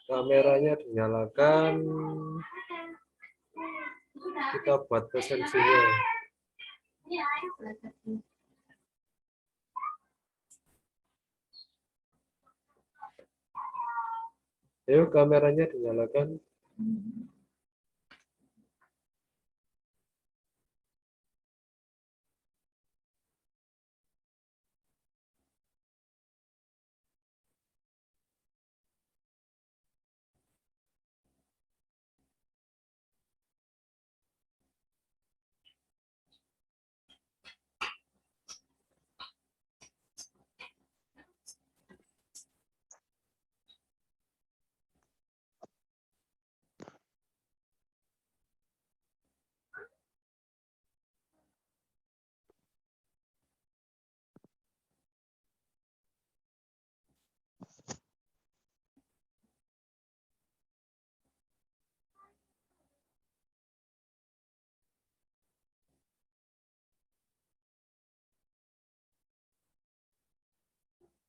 Kameranya dinyalakan, kita buat presensinya. Yuk, kameranya dinyalakan.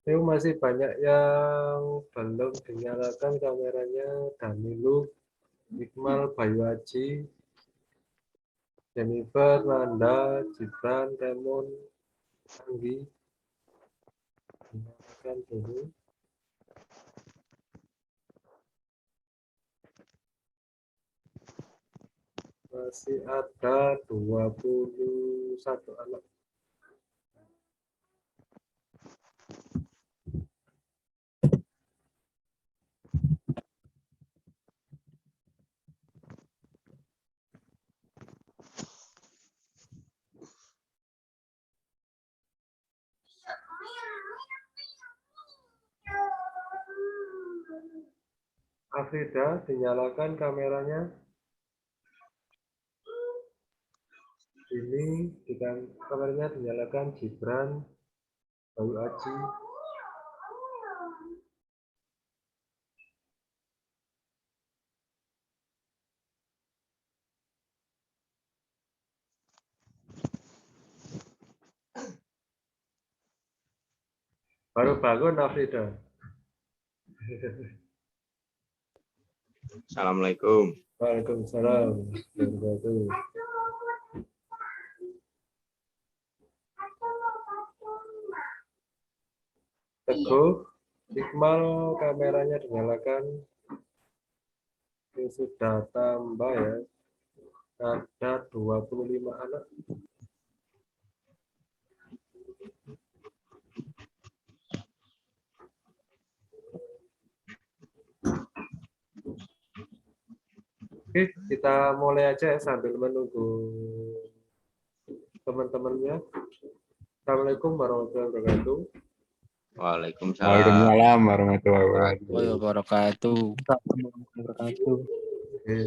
Ini masih banyak yang belum dinyalakan kameranya. Danilu, Iqmal, Bayu Aji, Jennifer, Nanda, Gibran, Raymond, Anggi. Dinyalakan dulu. Masih ada 21 anak. Afrida, dinyalakan kameranya. Ini kameranya dinyalakan. Gibran, Bayu Aji. Baru bangun Afrida. Assalamualaikum. Waalaikumsalam. Teguh, Iqmal, kameranya dinyalakan. Ini sudah tambah ya. Ada 25 anak. Oke, kita mulai aja ya sambil menunggu teman-temannya. Assalamualaikum warahmatullahi wabarakatuh. Waalaikumsalam. Waalaikumsalam warahmatullahi wabarakatuh. Oke.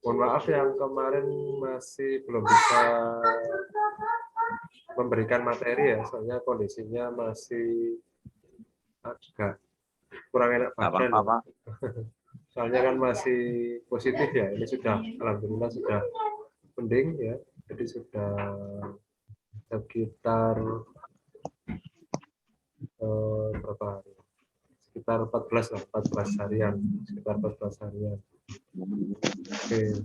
Mohon maaf yang kemarin masih belum bisa memberikan materi ya, soalnya kondisinya masih agak kurang enak badan. Apa-apa. Soalnya kan masih positif ya, ini sudah alhamdulillah sudah mending ya, jadi sudah sekitar berapa hari? Sekitar 14 lah, 14 harian, sekitar 14 harian. Oke.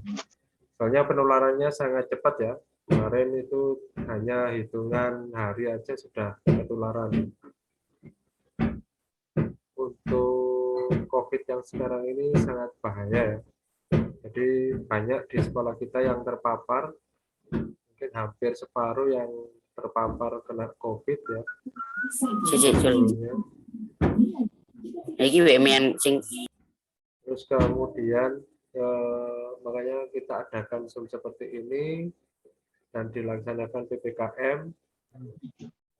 Soalnya penularannya sangat cepat ya. Kemarin itu hanya hitungan hari aja sudah ketularan. Untuk COVID yang sekarang ini sangat bahaya ya. Jadi banyak di sekolah kita yang terpapar, mungkin hampir separuh yang terpapar kena COVID ya. Terus kemudian makanya kita adakan Zoom seperti ini dan dilaksanakan PPKM.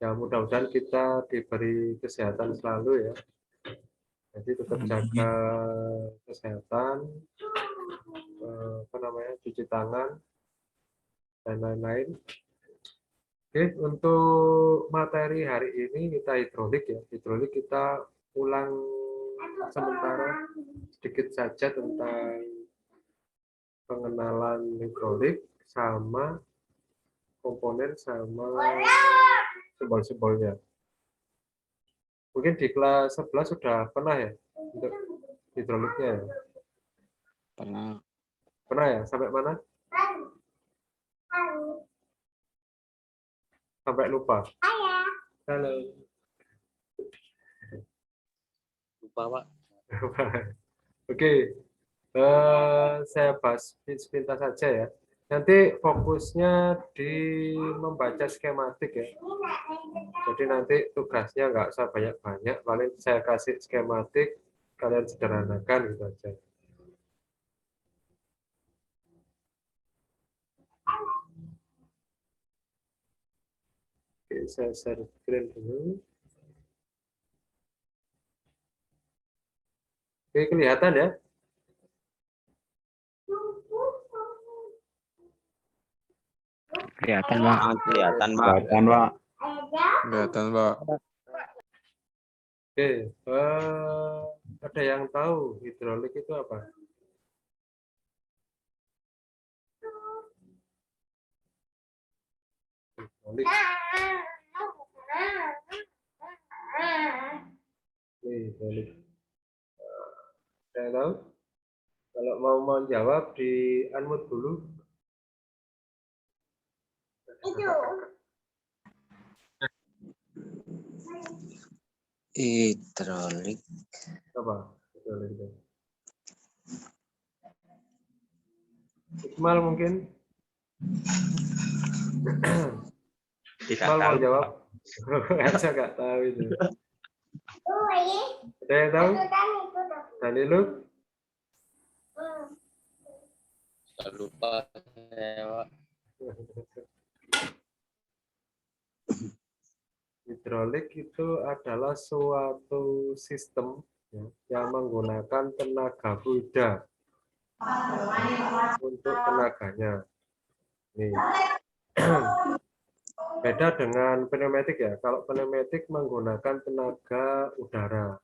Ya mudah-mudahan kita diberi kesehatan selalu ya. Jadi tetap jaga kesehatan, cuci tangan dan lain-lain. Oke, untuk materi hari ini kita hidrolik ya. Hidrolik kita ulang sementara sedikit saja tentang pengenalan hidrolik sama komponen sama simbol-simbolnya. Mungkin di kelas 11 sudah pernah ya untuk hidroliknya ya? Pernah. Pernah ya? Sampai mana? Sampai lupa. Halo. Lupa, Pak. Oke, saya bahas sepintas saja ya. Nanti fokusnya di membaca skematik ya. Jadi nanti tugasnya nggak usah banyak-banyak, paling saya kasih skematik, kalian sederhanakan gitu aja. Oke, saya share screen dulu. Oke, kelihatan ya? Kelihatan, Pak. Sangat kelihatan, Pak. Kelihatan, Pak. Kelihatan, Pak. Oke, ada yang tahu hidrolik itu apa? Hidrolik. Nih, hidrolik. Saya tahu. Kalau mau jawab di unmute dulu. Hidrolik. Apa? Hidrolik itu. Iqmal mungkin? Tidak Iqmal mau tahu. jawab? Saya nggak tahu itu. Ada yang tahu? Danilu? Lupa saya, Pak. Hidrolik itu adalah suatu sistem ya, yang menggunakan tenaga fluida untuk tenaganya. Nih. Beda dengan pneumatik ya. Kalau pneumatik menggunakan tenaga udara.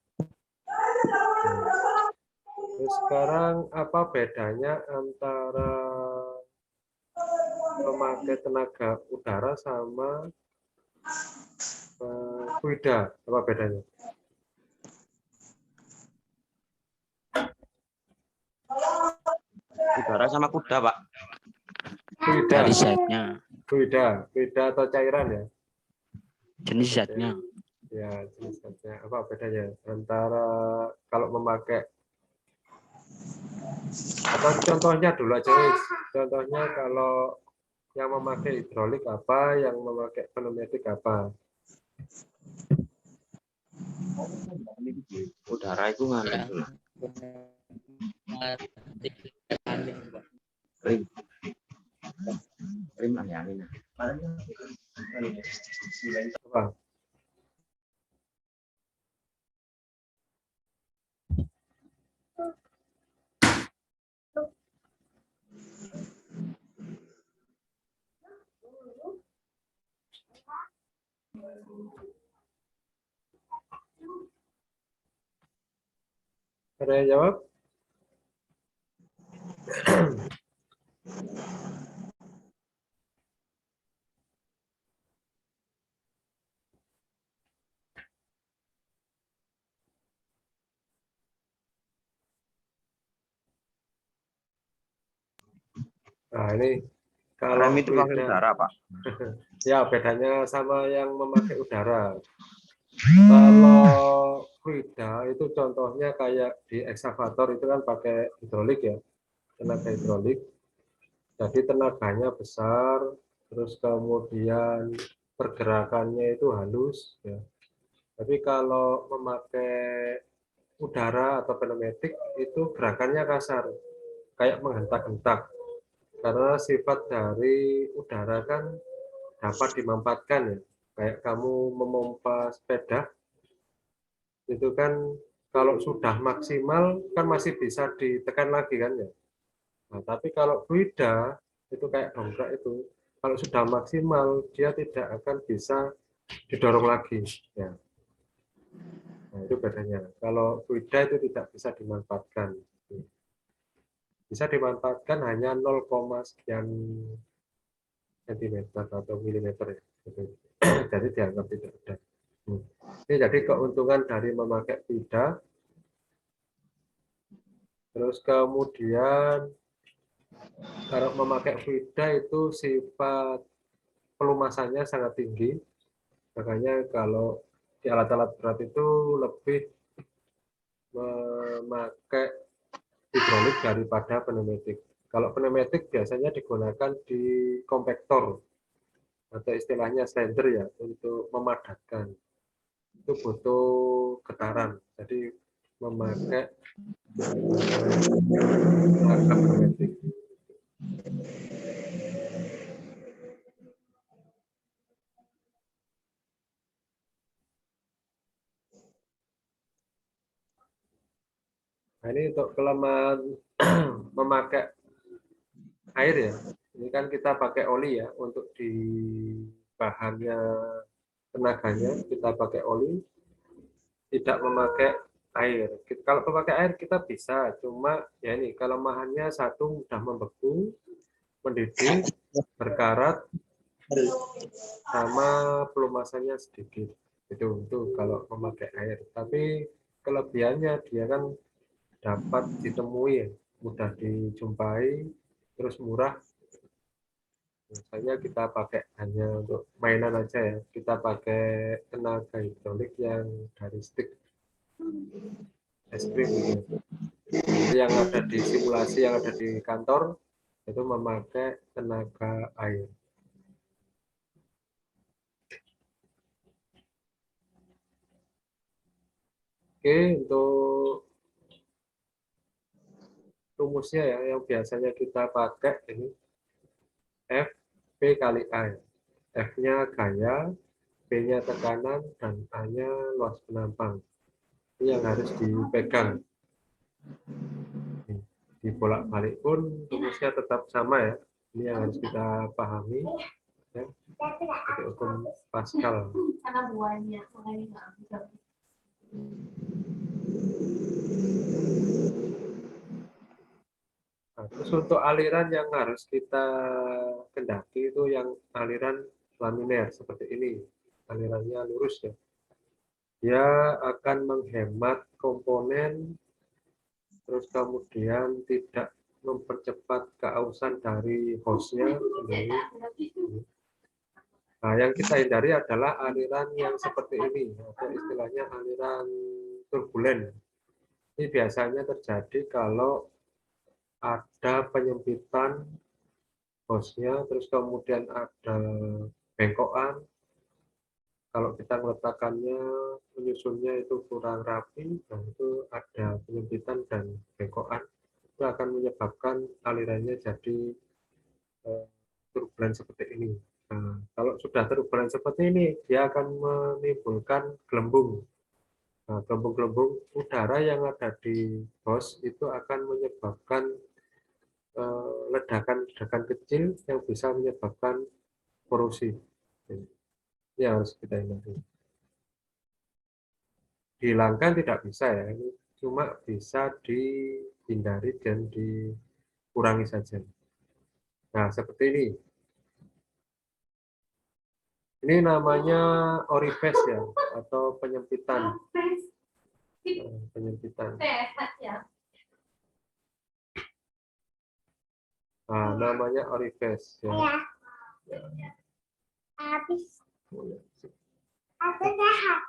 Terus sekarang apa bedanya antara memakai tenaga udara sama fluida? Apa bedanya? Udara sama kuda, Pak. Fluida, Dari zatnya. fluida atau cairan ya? Jenis zatnya. Ya, jenis zatnya. Apa bedanya antara kalau memakai atau contohnya dulu aja, Wis. Contohnya kalau yang memakai hidrolik apa, yang memakai pneumatik apa? Udara itu ngalir. Rim. Rim angin. Apa? Ada yang jawab? Nah, ini kalau Rem itu pakai fluida, udara, Pak. ya bedanya sama yang memakai udara. Kalau fluida itu contohnya kayak di ekskavator itu kan pakai hidrolik ya, tenaga hidrolik. Jadi tenaganya besar, terus kemudian pergerakannya itu halus. Ya. Tapi kalau memakai udara atau pneumatik itu gerakannya kasar, kayak menghentak-hentak. Karena sifat dari udara kan dapat dimanfaatkan ya. Kayak kamu memompa sepeda, itu kan kalau sudah maksimal kan masih bisa ditekan lagi kan ya. Nah, tapi kalau fluida itu kayak dongkrak itu, kalau sudah maksimal dia tidak akan bisa didorong lagi ya. Nah, itu bedanya. Kalau fluida itu tidak bisa dimanfaatkan. Bisa dimanfaatkan hanya 0, sekian sentimeter atau milimeter ya. Jadi dianggap tidak ada. Ini jadi keuntungan dari memakai FIDA. Terus kemudian kalau memakai FIDA itu sifat pelumasannya sangat tinggi. Makanya kalau di alat-alat berat itu lebih memakai hidrolik daripada pneumatik. Kalau pneumatik biasanya digunakan di kompaktor atau istilahnya slender ya untuk memadatkan. Itu butuh getaran. Jadi memakai tenaga pneumatik. Nah, ini untuk kelemahan memakai air ya. Ini kan kita pakai oli ya untuk di bahannya tenaganya kita pakai oli, tidak memakai air. Kalau memakai air kita bisa, cuma ya ini kelemahannya satu mudah membeku, mendidih, berkarat, sama pelumasannya sedikit. Itu kalau memakai air. Tapi kelebihannya dia kan dapat ditemui, mudah dijumpai, terus murah. Biasanya kita pakai hanya untuk mainan aja ya. Kita pakai tenaga hidrolik yang dari stick es krim gitu. Yang ada di simulasi yang ada di kantor itu memakai tenaga air. Oke, untuk rumusnya ya yang biasanya kita pakai ini F P kali A. F-nya gaya, P-nya tekanan, dan A-nya luas penampang. Ini yang harus dipegang. Dibolak-balik pun rumusnya tetap sama ya. Ini yang harus kita pahami. Ya. Jadi hukum Pascal. Nah, terus untuk aliran yang harus kita kendaki itu yang aliran laminer seperti ini. Alirannya lurus ya. Dia akan menghemat komponen, terus kemudian tidak mempercepat keausan dari hostnya sendiri. Nah, yang kita hindari adalah aliran yang seperti ini, atau istilahnya aliran turbulen. Ini biasanya terjadi kalau ada penyempitan hostnya, terus kemudian ada bengkokan. Kalau kita meletakkannya, menyusunnya itu kurang rapi, nah itu ada penyempitan dan bengkokan. Itu akan menyebabkan alirannya jadi turbulen seperti ini. Nah, kalau sudah turbulen seperti ini, dia akan menimbulkan gelembung. Nah, gelembung-gelembung udara yang ada di hos itu akan menyebabkan ledakan-ledakan kecil yang bisa menyebabkan korosi. Ini harus kita hindari. Dihilangkan tidak bisa ya, ini cuma bisa dihindari dan dikurangi saja. Nah, seperti ini. Ini namanya orifice ya, atau penyempitan. Penyempitan. Nah, namanya orifice ya. Habis. Aku sehat.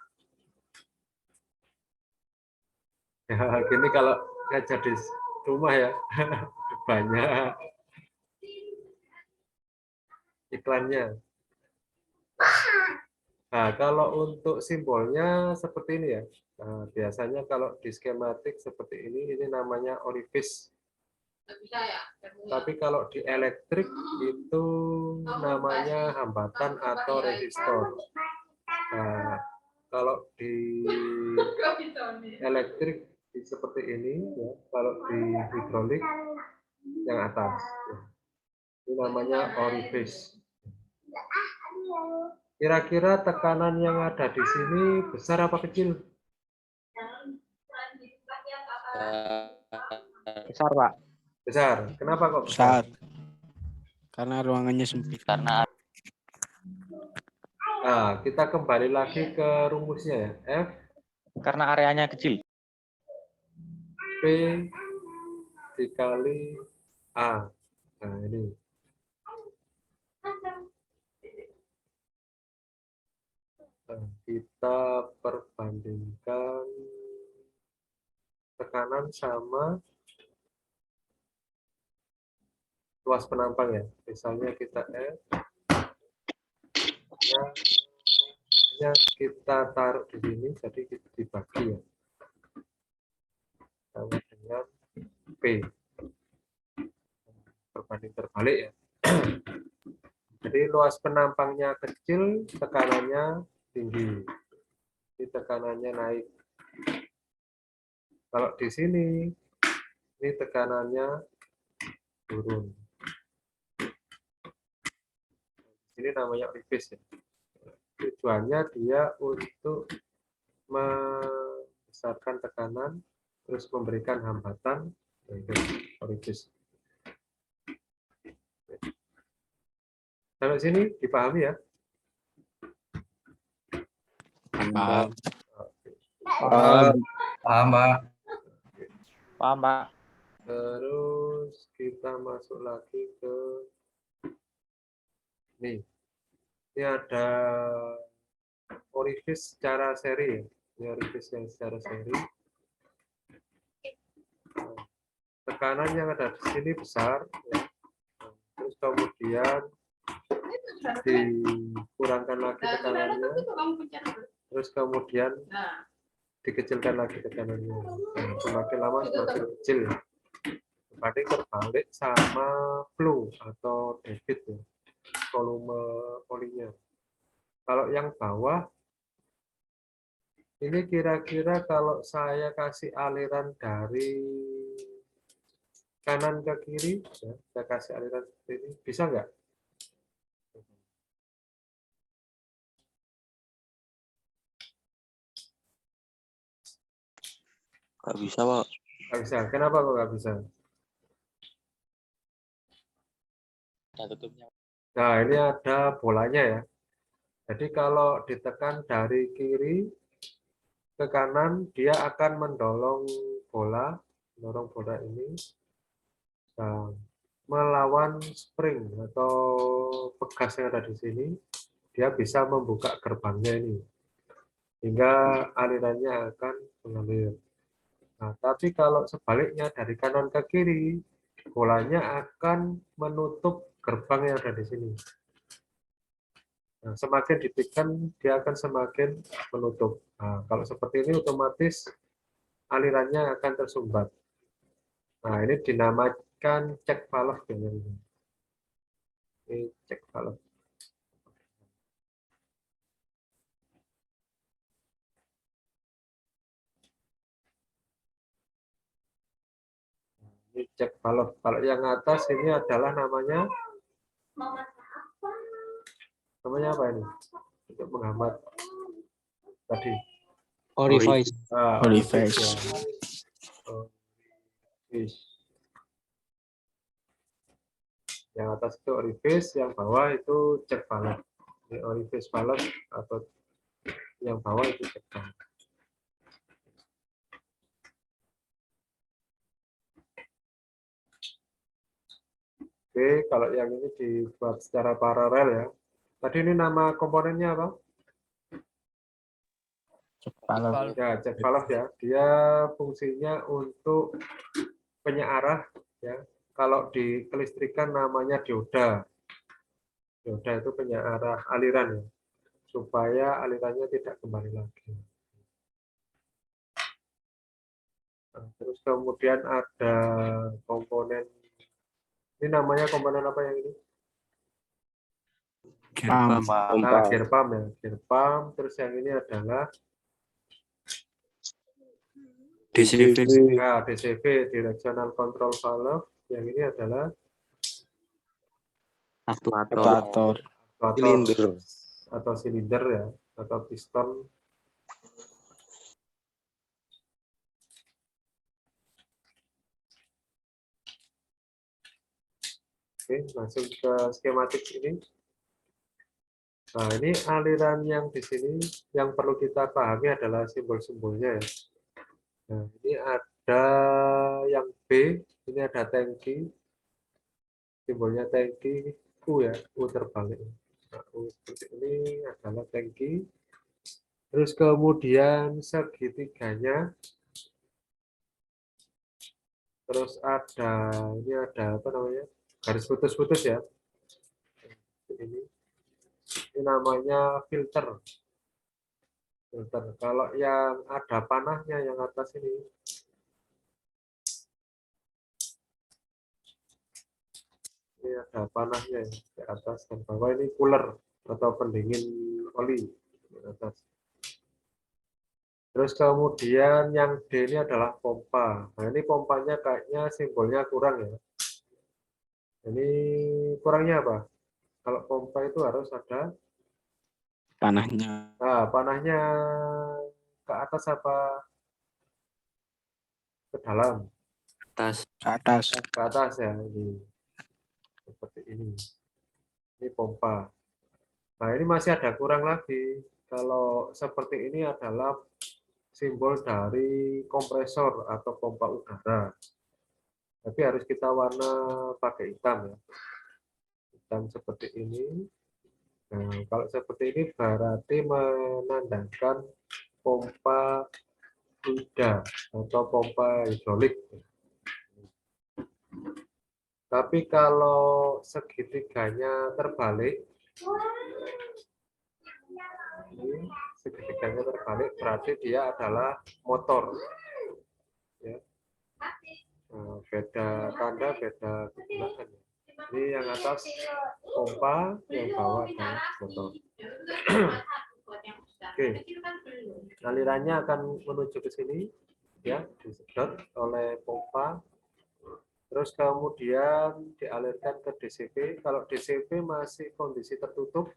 Ya, gini kalau ngajar di rumah ya, banyak iklannya. Nah, kalau untuk simbolnya seperti ini ya. Nah, biasanya kalau di skematik seperti ini namanya orifice. Tapi kalau di elektrik itu namanya hambatan atau resistor. Nah, kalau di elektrik seperti ini, ya. Kalau di hidrolik yang atas. Ya. Ini namanya orifice. Kira-kira tekanan yang ada di sini besar apa kecil? Besar, Pak. Besar. Kenapa kok besar? Besar. Karena ruangannya sempit. Karena Nah, kita kembali lagi ke rumusnya ya. F Karena areanya kecil. P dikali A. Nah, ini. Nah, kita perbandingkan tekanan sama luas penampang ya. Misalnya kita F, ya, kita taruh di sini, jadi kita dibagi ya. Sama dengan P. Berbanding terbalik ya. Jadi luas penampangnya kecil, tekanannya tinggi. Ini tekanannya naik. Kalau di sini, ini tekanannya turun. Ini namanya orifice ya. Tujuannya dia untuk membesarkan tekanan, terus memberikan hambatan, orifice. Sampai sini dipahami ya? Paham. Paham, Pak. Paham, Pak. Terus kita masuk lagi ke nih. Ini ada orifice secara seri. Ini orifice yang secara seri. Tekanan yang ada di sini besar. Ya. Terus kemudian dikurangkan lagi tekanannya. Terus kemudian dikecilkan lagi tekanannya. Nah, semakin lama semakin kecil. Berbanding terbalik sama flow atau debit ya, volume olinya. Kalau yang bawah ini kira-kira kalau saya kasih aliran dari kanan ke kiri, ya, saya kasih aliran seperti ini, bisa nggak? Nggak bisa, Pak. Nggak bisa. Kenapa kok nggak bisa? Ada tutupnya. Nah, ini ada bolanya ya. Jadi kalau ditekan dari kiri ke kanan, dia akan mendorong bola ini nah, melawan spring atau pegas yang ada di sini. Dia bisa membuka gerbangnya ini, hingga alirannya akan mengalir. Nah, tapi kalau sebaliknya dari kanan ke kiri, bolanya akan menutup gerbang yang ada di sini. Nah, semakin ditekan, dia akan semakin menutup. Nah, kalau seperti ini otomatis alirannya akan tersumbat. Nah, ini dinamakan check valve. Ini check valve. Ini check valve. Kalau yang atas ini adalah namanya apa ini? Untuk menghambat tadi. Orifice. Orifice. Ya. Orifice. Yang atas itu orifice, yang bawah itu check valve. Ini orifice valve atau yang bawah itu check valve. Oke, kalau yang ini dibuat secara paralel ya. Tadi ini nama komponennya apa? Cek valve. Ya, check valve ya. Dia fungsinya untuk penyearah ya. Kalau di kelistrikan namanya dioda. Dioda itu penyearah aliran ya. Supaya alirannya tidak kembali lagi. Nah, terus kemudian ada komponen, ini namanya komponen apa yang ini? Gear pump. Nah, gear pump ya, gear pump. Terus yang ini adalah DCV. nah, DCV, Directional Control Valve. Yang ini adalah Aktuator. silinder atau silinder ya, atau piston. Oke, langsung ke skematik ini. Nah, ini aliran yang di sini yang perlu kita pahami adalah simbol-simbolnya ya. Nah, ini ada yang B, ini ada tangki, simbolnya tangki U ya, U terbalik. Nah, U seperti ini adalah tangki. Terus kemudian segitiganya, terus ada ini ada apa namanya, garis putus-putus ya. Ini namanya filter. Filter. Kalau yang ada panahnya yang atas ini, ada panahnya ya, di atas dan bawah ini cooler atau pendingin oli di atas. Terus kemudian yang D ini adalah pompa. Nah, ini pompanya kayaknya simbolnya kurang ya. Ini kurangnya apa? Kalau pompa itu harus ada Panahnya panahnya ke atas apa ke dalam? atas. Ke atas. Ke atas ya, ini. Seperti ini. Ini pompa. Nah, ini masih ada kurang lagi. Kalau seperti ini adalah simbol dari kompresor atau pompa udara. Tapi harus kita warna pakai hitam ya. Hitam seperti ini. Nah, kalau seperti ini berarti menandakan pompa fluida atau pompa hidrolik. Tapi kalau segitiganya terbalik, ini segitiganya terbalik berarti dia adalah motor. Ya. Nah, beda tanda, beda kegunaan. Ini yang atas pompa, yang bawah adalah motor. Oke, alirannya akan menuju ke sini, ya, disedot oleh pompa. Terus kemudian dialirkan ke DCP. Kalau DCP masih kondisi tertutup,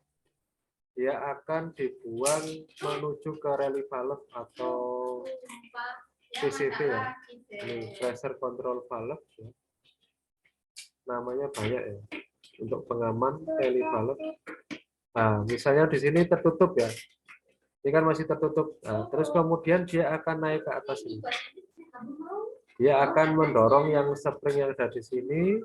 dia akan dibuang menuju ke relief valve atau PCV ya. Ini pressure control valve ya. Namanya banyak ya. Untuk pengaman relief valve. Nah, misalnya di sini tertutup ya. Ini kan masih tertutup. Nah, terus kemudian dia akan naik ke atas ini. Dia akan mendorong yang spring yang ada di sini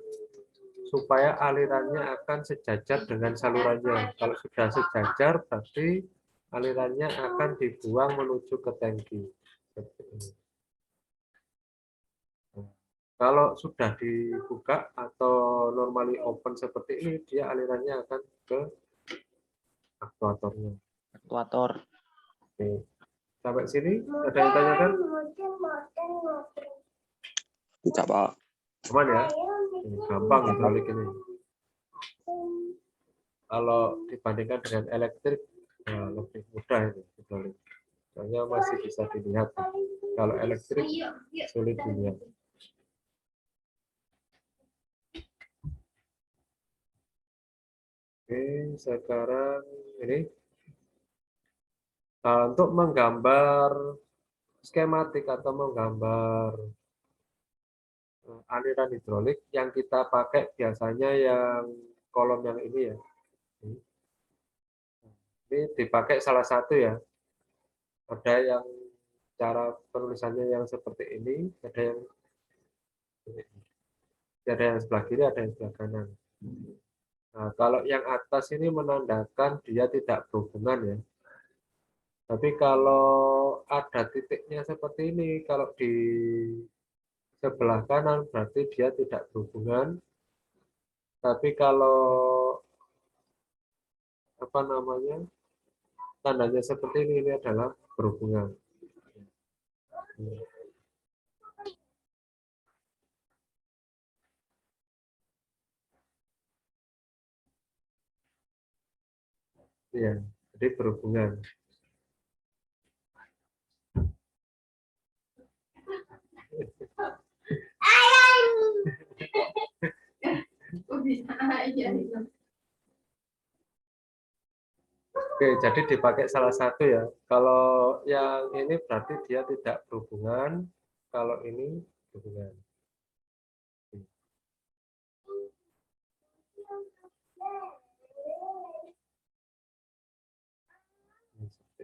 supaya alirannya akan sejajar dengan salurannya. Kalau sudah sejajar, berarti alirannya akan dibuang menuju ke tangki. Kalau sudah dibuka atau normally open seperti ini, dia alirannya akan ke aktuatornya. Aktuator. Oke. Sampai sini ada yang tanyakan? Tidak, Pak. Aman ya? Gampang hidrolik ini. Kalau dibandingkan dengan elektrik, lebih mudah ini hidrolik. Soalnya masih bisa dilihat. Kalau elektrik sulit dilihat. Oke, sekarang ini untuk menggambar skematik atau menggambar aliran hidrolik yang kita pakai biasanya yang kolom yang ini ya. Ini dipakai salah satu ya. Ada yang cara penulisannya yang seperti ini, ada yang sebelah kiri, ada yang sebelah kanan. Nah, kalau yang atas ini menandakan dia tidak berhubungan ya. Tapi kalau ada titiknya seperti ini, kalau di sebelah kanan berarti dia tidak berhubungan. Tapi kalau apa namanya tandanya seperti ini adalah berhubungan. Ya, jadi berhubungan. Oke, jadi dipakai salah satu ya. Kalau yang ini berarti dia tidak berhubungan. Kalau ini berhubungan.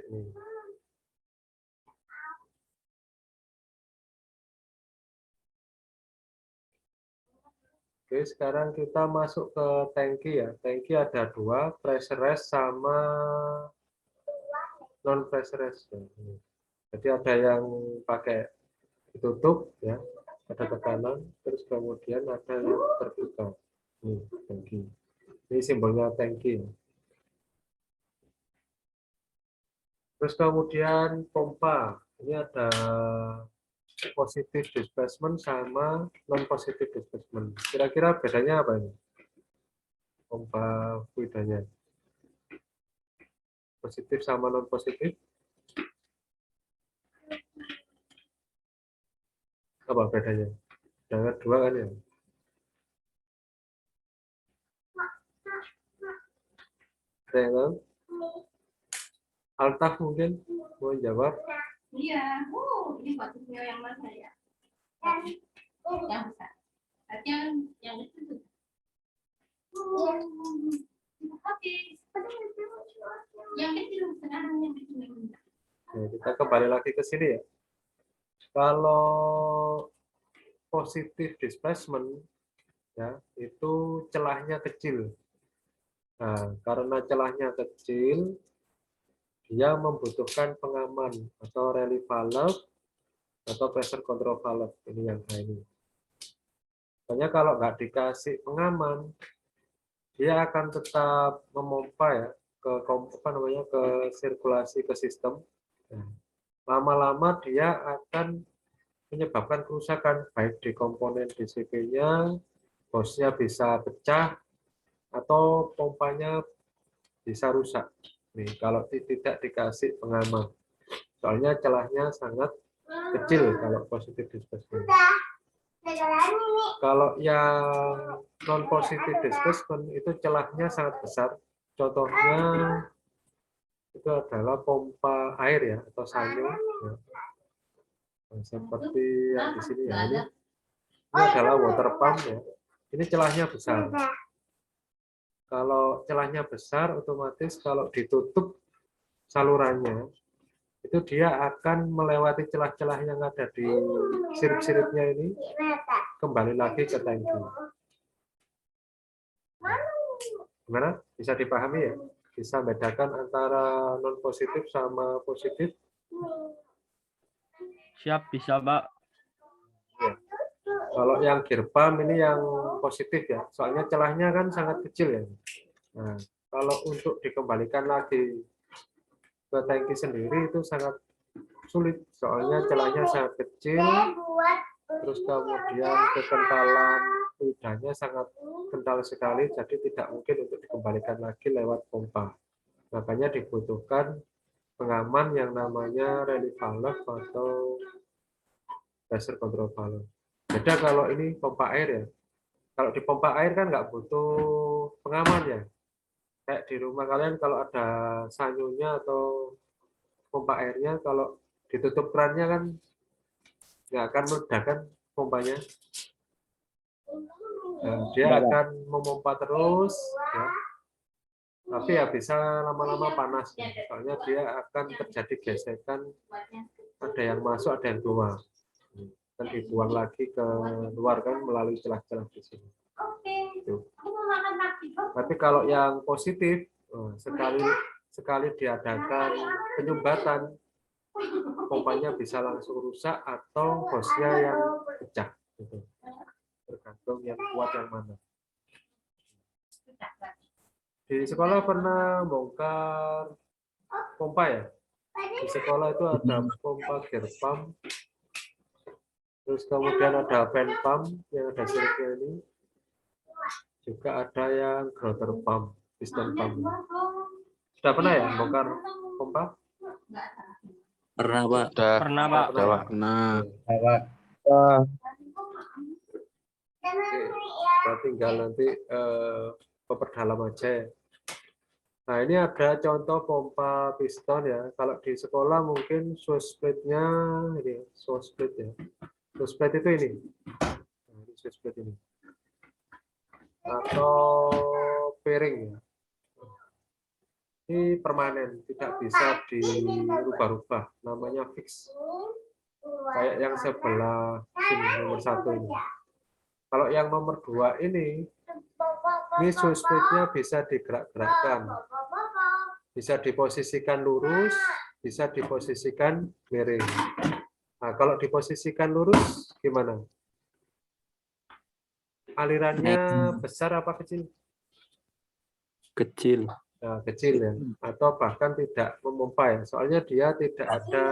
Ini. Oke, sekarang kita masuk ke tangki ya. Tangki ada dua, pressurized sama non pressurized. Jadi ada yang pakai ditutup ya, ada tekanan, terus kemudian ada yang terbuka. Ini tangki. Ini simbolnya tangki. Terus kemudian pompa. Ini ada positif displacement sama non positif displacement. Kira-kira bedanya apa ini? Pompa fluidanya. Positif sama non positif. Apa bedanya? Ada dua kan ya? Ada yang tahu? Altaf mungkin mau jawab? Iya, ini buat video yang mana ya? Yang besar. Berarti yang itu. Oke. Yang kecil sekarang yang kecil. Nah, kita kembali lagi ke sini ya. Kalau positif displacement ya, itu celahnya kecil. Nah, karena celahnya kecil, dia membutuhkan pengaman atau relief valve atau pressure control valve. Ini yang ini. Makanya kalau nggak dikasih pengaman, dia akan tetap memompa ya ke ke sirkulasi ke sistem. Lama-lama dia akan menyebabkan kerusakan baik di komponen DCP-nya, hose-nya bisa pecah atau pompanya bisa rusak. Nih, kalau tidak dikasih pengaman. Soalnya celahnya sangat kecil kalau positif displacement. Kalau yang non positif displacement itu celahnya sangat besar. Contohnya itu adalah pompa air ya atau sanyo. Ya. Nah, seperti yang di sini ya ini adalah water pump ya. Ini celahnya besar. Kalau celahnya besar, otomatis kalau ditutup salurannya, itu dia akan melewati celah-celah yang ada di sirip-siripnya ini, kembali lagi ke tangki. Gimana? Bisa dipahami ya? Bisa bedakan antara non positif sama positif? Siap, bisa, Pak. Ya. Kalau yang gear pump ini yang positif ya, soalnya celahnya kan sangat kecil ya. Nah, kalau untuk dikembalikan lagi ke tangki sendiri itu sangat sulit, soalnya celahnya sangat kecil, terus kemudian kekentalan fluidanya sangat kental sekali, jadi tidak mungkin untuk dikembalikan lagi lewat pompa. Makanya dibutuhkan pengaman yang namanya relief valve atau pressure control valve. Beda kalau ini pompa air ya. Kalau di pompa air kan nggak butuh pengaman ya. Kayak di rumah kalian kalau ada sanyonya atau pompa airnya, kalau ditutup kerannya kan nggak akan meledak kan pompanya. Nah, dia akan memompa terus, ya. Tapi ya bisa lama-lama panas, ya. Soalnya dia akan terjadi gesekan, ada yang masuk, ada yang keluar. Dan dibuang lagi ke luar kan melalui celah-celah di sini. Gitu. Tapi kalau yang positif, sekali diadakan penyumbatan, pompanya bisa langsung rusak atau hose-nya yang pecah. Gitu. Tergantung yang kuat yang mana. Di sekolah pernah bongkar pompa ya? Di sekolah itu ada pompa gear pump, terus kemudian ada fan pump yang ada siripnya ini, juga ada yang grotter pump, piston pump. Sudah pernah ya bongkar pompa? Pernah, Pak. Pernah, Pak. Pernah. Kita tinggal nanti memperdalam aja. Nah, ini ada contoh pompa piston ya. Kalau di sekolah mungkin switch split-nya ini, switch split ya. Switch split itu ini. Nah, ini switch split ini. Atau pairing ya. ini permanen, tidak bisa dirubah-rubah, namanya fix. Kayak yang sebelah sini nomor 1 ini. Kalau yang nomor 2 ini suspendnya bisa digerak-gerakkan, bisa diposisikan lurus, bisa diposisikan miring. Nah, kalau diposisikan lurus gimana? Alirannya besar apa kecil? Kecil. Nah, kecil ya, atau bahkan tidak memompa ya. Soalnya dia tidak ada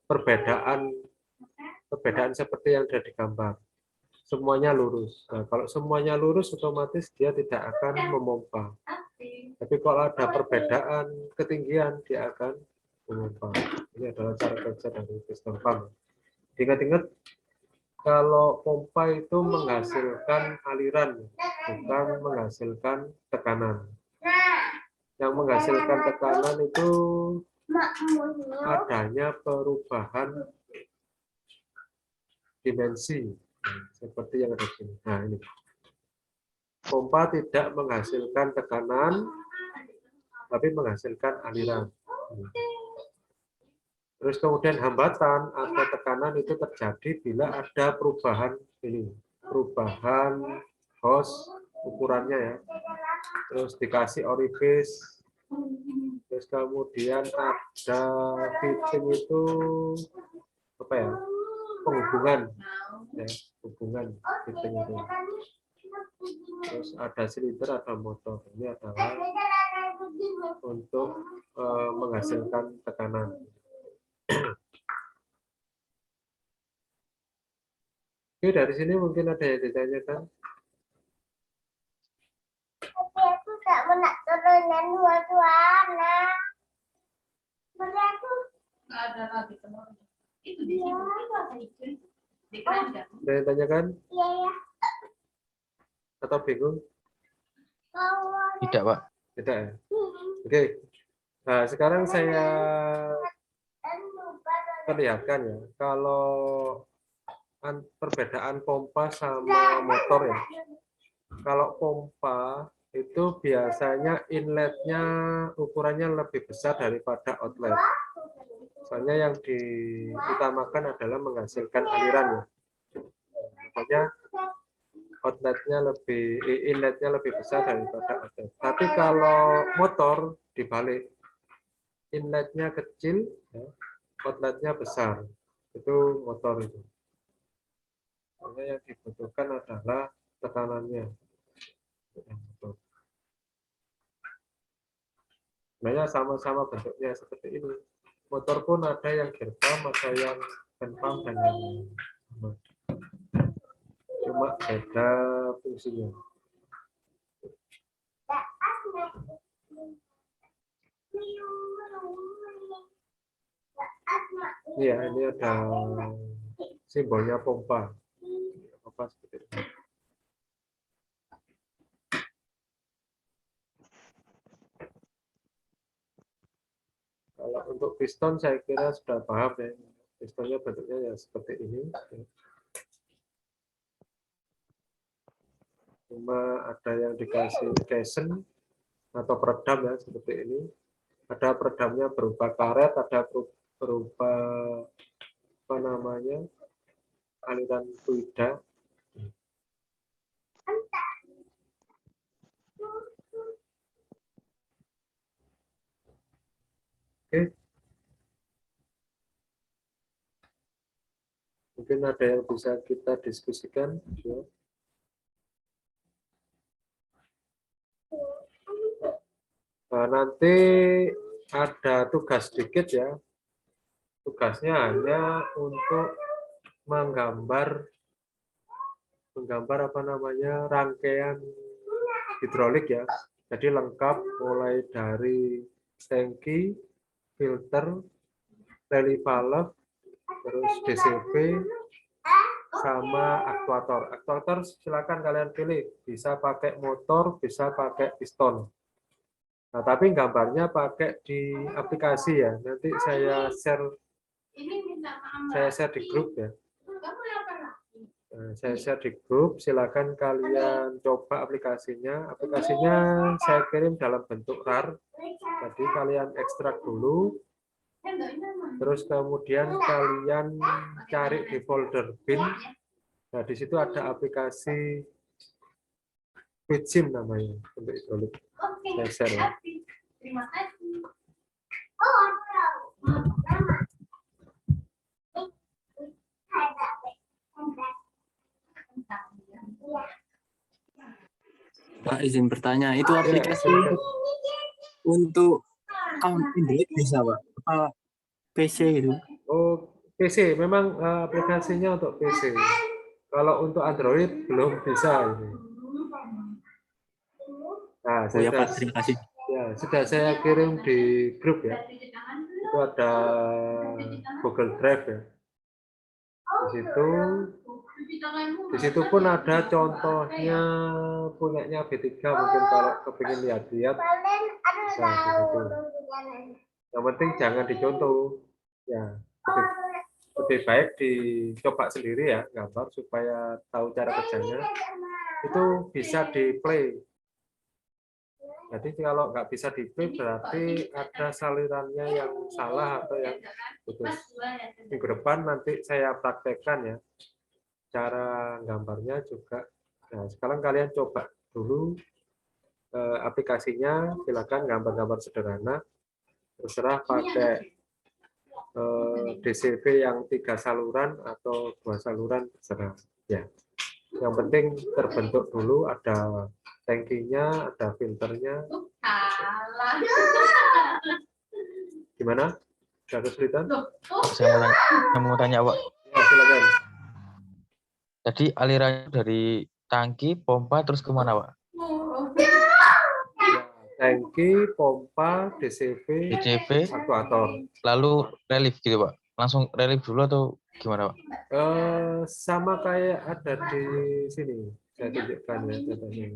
perbedaan seperti yang ada di gambar. Semuanya lurus. Nah, kalau semuanya lurus, otomatis dia tidak akan memompa. Tapi kalau ada perbedaan ketinggian, dia akan memompa. Ini adalah cara kerja dari piston pump. Ingat-ingat, kalau pompa itu menghasilkan aliran, bukan menghasilkan tekanan. Yang menghasilkan tekanan itu adanya perubahan dimensi, seperti yang ada di sini. Nah, ini. Pompa tidak menghasilkan tekanan, tapi menghasilkan aliran. Terus kemudian hambatan atau tekanan itu terjadi bila ada perubahan ini, perubahan hose ukurannya ya. Terus dikasih orifice, terus kemudian ada fitting itu apa ya, penghubungan ya, hubungan fitting itu. Terus ada silinder, ada motor. Ini adalah untuk menghasilkan tekanan. Oke, dari sini mungkin ada yang ditanyakan. Tapi aku tak mau turunan dua-duanya. Aku Nggak ada lagi telur. Itu di situ itu ada hijau itu. Di keranjang. Ada yang tanyakan iya ya. atau bingung? Tidak, Pak. Tidak ya? Oke. Nah, sekarang saya perlihatkan ya, kalau perbedaan pompa sama motor ya. Kalau pompa itu biasanya inletnya ukurannya lebih besar daripada outlet. Soalnya yang diutamakan adalah menghasilkan aliran ya. Makanya inletnya lebih besar daripada outlet. Tapi kalau motor dibalik, inletnya kecil, ya, outletnya besar. Itu motor itu. Makanya yang dibutuhkan adalah tekanannya. Sebenarnya sama-sama bentuknya seperti ini. Motor pun ada yang gear pump, ada yang hand pump dan yang lain. Cuma beda fungsinya. Iya, ini ada simbolnya pompa. Pompa seperti ini. Kalau untuk piston saya kira sudah paham ya. Pistonnya bentuknya ya seperti ini. Cuma ada yang dikasih casing atau peredam ya seperti ini. Ada peredamnya berupa karet, ada berupa apa namanya, aliran fluida. Oke. Mungkin ada yang bisa kita diskusikan. Ya. Nah, nanti ada tugas sedikit ya. Tugasnya hanya untuk menggambar apa namanya, rangkaian hidrolik ya. Jadi lengkap mulai dari tangki, filter, rally valve, terus DCV, sama aktuator. Aktuator silakan kalian pilih, bisa pakai motor, bisa pakai piston. Nah, tapi gambarnya pakai di aplikasi ya. Nanti saya share di grup ya. Nah, saya share di grup, silakan kalian coba aplikasinya. Aplikasinya saya kirim dalam bentuk RAR. Jadi kalian ekstrak dulu, terus kemudian kalian cari di folder bin. Nah, di situ ada aplikasi Bitsim namanya untuk hidrolik. Saya share ya. Terima kasih. Pak, izin bertanya, itu Ya, aplikasi silakan. untuk account Android bisa, Pak? Apa PC itu? Oh, PC memang aplikasinya untuk PC. Kalau untuk Android belum bisa ini. Nah, Oh ya, Pak, terima kasih. sudah saya kirim di grup ya. Itu ada Google Drive ya. Di situ pun ada contohnya punyanya B3 mungkin kalau kepingin lihat-lihat. Nah, di situ. Yang penting jangan dicontoh. Ya, lebih baik dicoba sendiri ya gambar supaya tahu cara kerjanya. Itu bisa di play. Jadi kalau nggak bisa di play berarti ada salirannya yang salah atau yang putus. Minggu depan nanti saya praktekkan ya cara gambarnya juga. Nah, sekarang kalian coba dulu aplikasinya, silakan gambar-gambar sederhana, terserah pakai DCV yang 3 saluran atau 2 saluran terserah ya. Yang penting terbentuk dulu, ada tangkinya, ada filternya. Gimana? Ada kesulitan? Saya mau tanya, Pak. Ya, silakan. Tadi alirannya dari tangki, pompa, terus kemana, Pak? Ya, tangki, pompa, DCV, DCV, aktuator. lalu relief gitu, Pak? Langsung relief dulu atau gimana, Pak? Sama kayak ada di sini. Saya tunjukkan ya contohnya.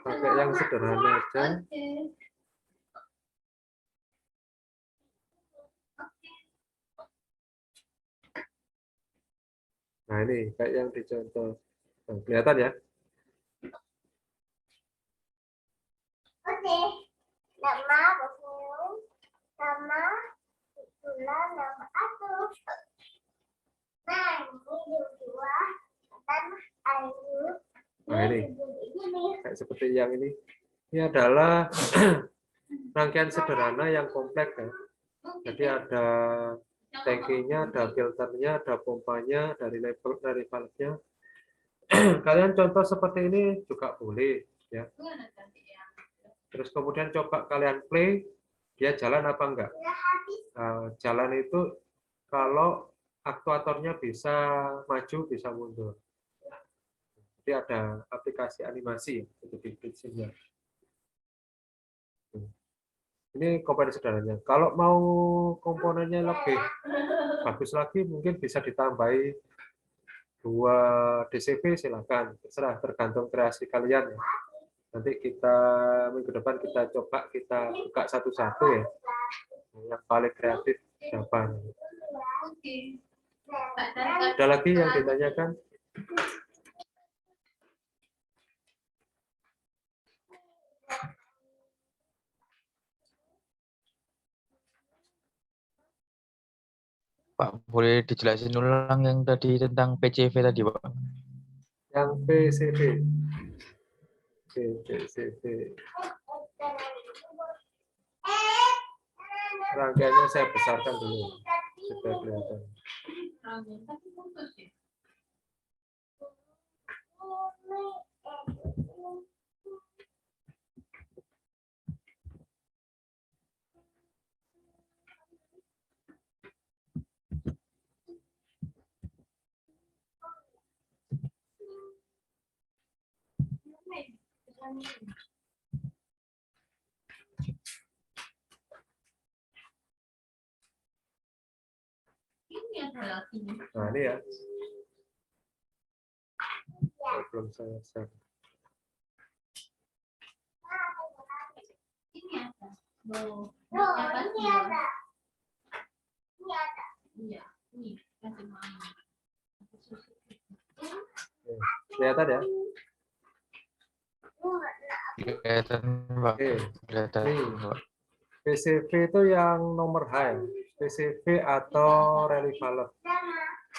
Pakai yang sederhana aja. Nah, ini kayak yang dicontoh. Nah, kelihatan ya? Oke. Nama nama aku. Nah, ini dua dan ayu. Nah, ini kayak seperti yang ini. Ini adalah rangkaian sederhana yang kompleks ya. Jadi ada tangkinya, ada filternya, ada pompanya, dari level dari valve-nya. Kalian contoh seperti ini juga boleh ya. Terus kemudian coba kalian play, dia jalan apa enggak? Jalan itu kalau aktuatornya bisa maju, bisa mundur. Jadi ada aplikasi animasi itu di Bitsimnya. Ini komponen sederhananya. Kalau mau komponennya lebih bagus lagi, mungkin bisa ditambahi 2 DCV, silakan. Terserah, tergantung kreasi kalian ya. Nanti kita minggu depan kita coba kita buka satu-satu ya. Yang paling kreatif siapa? Ada lagi yang ditanyakan? Pak, boleh dijelasin ulang yang tadi tentang PCV tadi, Pak? Yang PCV. PCV. Rangkaiannya saya besarkan dulu supaya kelihatan. Nah, ini ya. Belum saya share. Ini ada. Ini ada. Ini ada. Iya, ini. Kelihatan ya? Kelihatan, Pak. Oke. Kelihatan, Nih. Pak. PCV itu yang nomor high. PCV atau rally valve.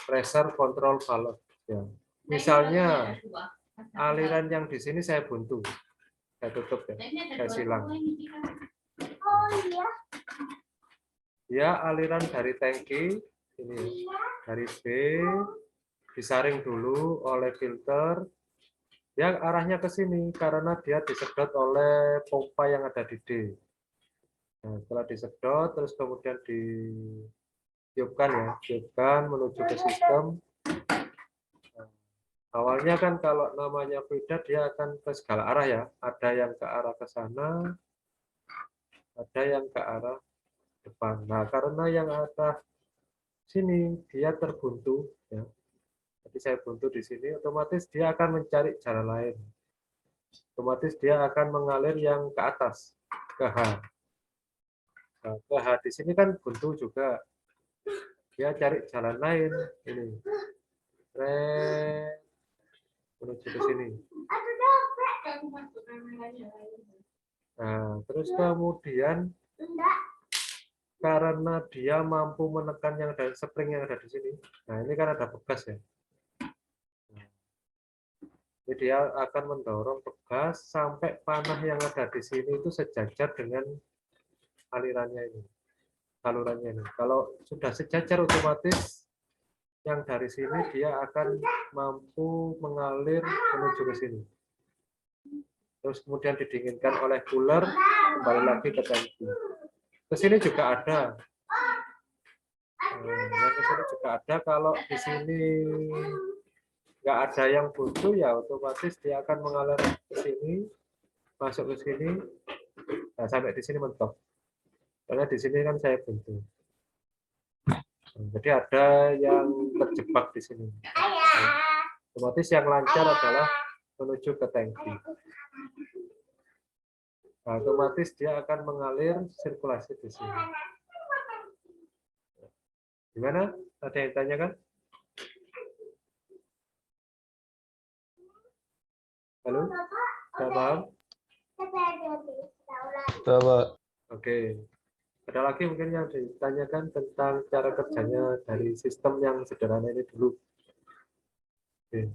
Pressure control valve. Ya. Misalnya aliran yang di sini saya buntu. Saya tutup ya. Saya silang. Oh iya. Ya, aliran dari tangki ini dari B disaring dulu oleh filter. Ya, arahnya ke sini karena dia disedot oleh pompa yang ada di D. Nah, setelah disedot, terus kemudian ditiupkan ya, tiupkan menuju ke sistem. Nah, awalnya kan kalau namanya fluida dia akan ke segala arah ya. Ada yang ke arah ke sana, ada yang ke arah depan. Nah, karena yang ada sini dia terbuntu ya. Jadi saya buntu di sini, otomatis dia akan mencari jalan lain. Otomatis dia akan mengalir yang ke atas, ke H. Nah, ke H di sini kan buntu juga. Dia cari jalan lain ini. Menuju ke sini. Nah, terus kemudian karena dia mampu menekan yang ada spring yang ada di sini. Nah, ini kan ada pegas ya. Jadi dia akan mendorong pegas sampai panah yang ada di sini itu sejajar dengan alirannya ini, salurannya ini. Kalau sudah sejajar otomatis yang dari sini dia akan mampu mengalir menuju ke sini. Terus kemudian didinginkan oleh cooler, kembali lagi ke tangki. Ke sini juga ada. Yang ke sini juga ada. Kalau di sini nggak ada yang buntu ya otomatis dia akan mengalir ke sini, masuk ke sini, nah, sampai di sini mentok. Karena di sini kan saya buntu. Jadi ada yang terjebak di sini. Otomatis yang lancar adalah menuju ke tangki. Nah, otomatis dia akan mengalir sirkulasi di sini. Gimana? Ada yang tanyakan? Halo? Sudah paham? Bapak. Oke. Ada lagi mungkin yang ditanyakan tentang cara kerjanya dari sistem yang sederhana ini dulu. Oke.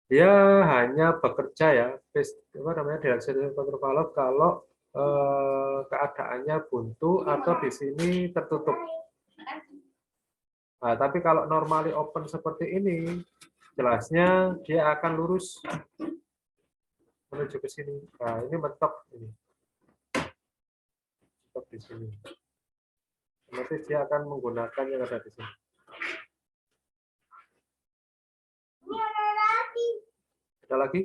Dia hanya bekerja ya, apa namanya, directional control valve kalau keadaannya buntu atau di sini tertutup. Nah, tapi kalau normally open seperti ini, jelasnya dia akan lurus menuju ke sini. Nah, ini mentok ini. Mentok di sini. Nanti dia akan menggunakan yang ada di sini. Ada lagi?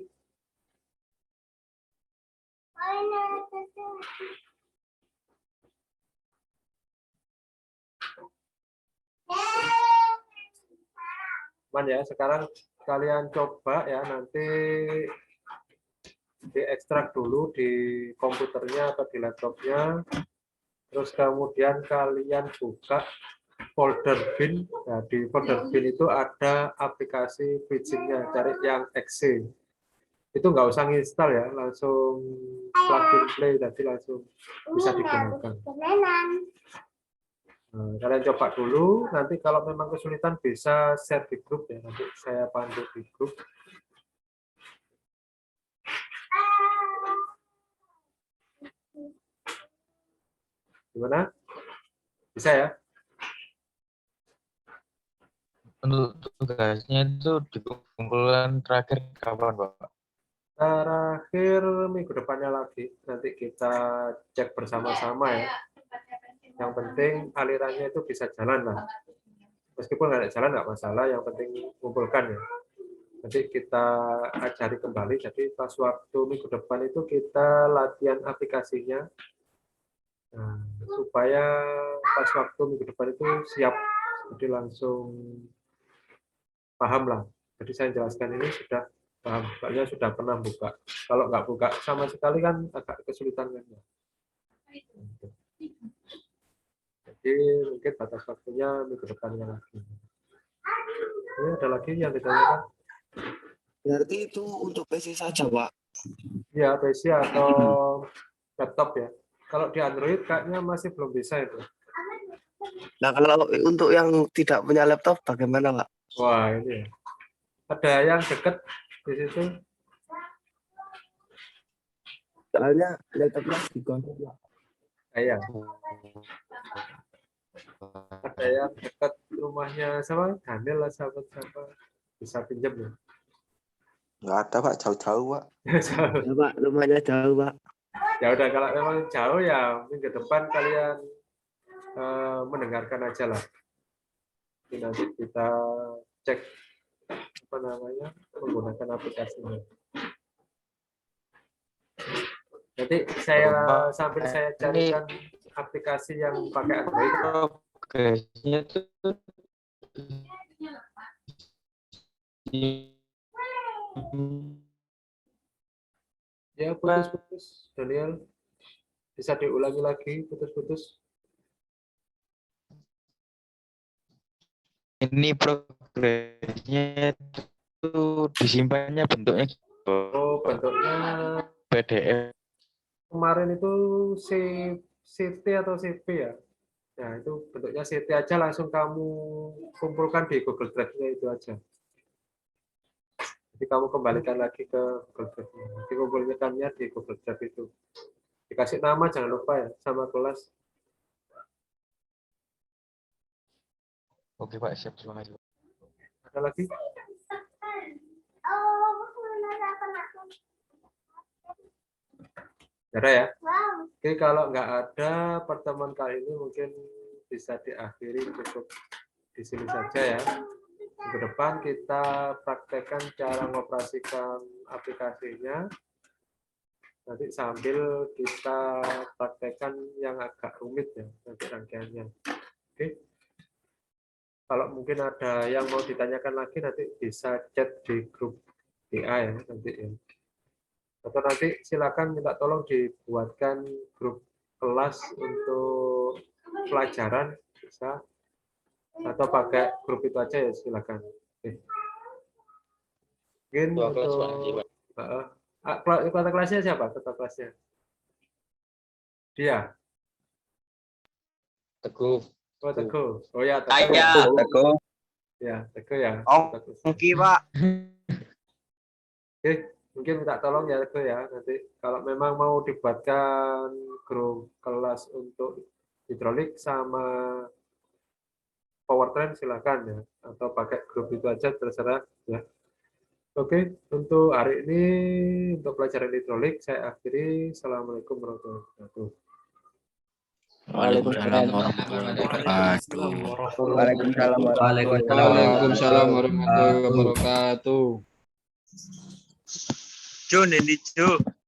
Cuman ya, sekarang kalian coba ya, nanti diekstrak dulu di komputernya atau di laptopnya, terus kemudian kalian buka folder bin. Nah, di folder bin itu ada aplikasi bridging-nya, cari yang exe. Itu nggak usah nginstal ya, langsung plug and play, jadi langsung bisa digunakan. Nah, kalian coba dulu, nanti kalau memang kesulitan bisa share di grup ya, nanti saya pandu di grup. Gimana? Bisa ya? Untuk tugasnya itu dikumpulkan terakhir kapan, Pak? Terakhir minggu depannya lagi, nanti kita cek bersama-sama ya. Yang penting alirannya itu bisa jalan lah. Meskipun nggak ada jalan nggak masalah, yang penting kumpulkan ya. Nanti kita ajari kembali, jadi pas waktu minggu depan itu kita latihan aplikasinya. Nah, supaya pas waktu minggu depan itu siap, jadi langsung paham lah. Jadi saya jelaskan ini sudah paham, soalnya sudah pernah buka. Kalau nggak buka sama sekali kan agak kesulitan kan ya. Jadi Jadi mungkin batas waktunya minggu depannya lagi. Ini ada lagi yang ditanyakan? Berarti itu untuk PC saja, Pak. Ya, PC atau laptop ya. Kalau di Android kayaknya masih belum bisa itu. Nah, kalau untuk yang tidak punya laptop bagaimana, Pak? Wah, ini ya. Ada yang deket di situ. Soalnya laptopnya dikontrol, Pak. Iya. Ada yang dekat rumahnya sama Daniel lah, sahabat bisa pinjam ya. Nggak ada Pak, jauh-jauh Pak. Ya, Pak, rumahnya jauh, Pak. Ya udah, kalau memang jauh ya minggu depan kalian mendengarkan aja lah. Nanti kita cek apa namanya, menggunakan aplikasinya. Nanti saya sambil saya carikan aplikasi yang pakai Android. Progresnya tuh Ya, putus-putus, Daniel. Bisa diulangi lagi, putus-putus. ini progresnya tuh disimpannya bentuknya Oh, bentuknya PDF. kemarin itu CT atau CP ya. Nah, itu bentuknya CT aja, langsung kamu kumpulkan di Google Drive-nya itu aja. Jadi kamu kembalikan lagi ke Google Drive-nya. Nanti kumpulkannya di Google Drive itu. Dikasih nama jangan lupa ya, sama kelas. Oke Pak, siap, terima kasih. Ada lagi? Ada ya? Oke, kalau nggak ada pertemuan kali ini mungkin bisa diakhiri cukup di sini saja ya. Ke depan kita praktekkan cara mengoperasikan aplikasinya. Nanti sambil kita praktekkan yang agak rumit ya, nanti rangkaiannya. Oke. Kalau mungkin ada yang mau ditanyakan lagi, nanti bisa chat di grup WA ya nanti ya. Atau nanti silakan minta tolong dibuatkan grup kelas untuk pelajaran bisa, atau pakai grup itu aja ya silakan. Oke. Mungkin untuk kata kelasnya siapa? Kata kelasnya dia. Teguh. Oh, Teguh. Oh ya, Teguh. Teguh. Ya, Teguh ya. Oke, Pak. Oke, mungkin minta tolong ya Teguh ya. Nanti kalau memang mau dibuatkan grup kelas untuk hidrolik sama powertrain silakan ya, atau pakai grup itu aja terserah ya. Oke, untuk hari ini untuk pelajaran hidrolik saya akhiri. Assalamualaikum warahmatullahi wabarakatuh. Waalaikumsalam warahmatullahi wabarakatuh. Waalaikumsalam warahmatullahi wabarakatuh. Jun, ini Jun.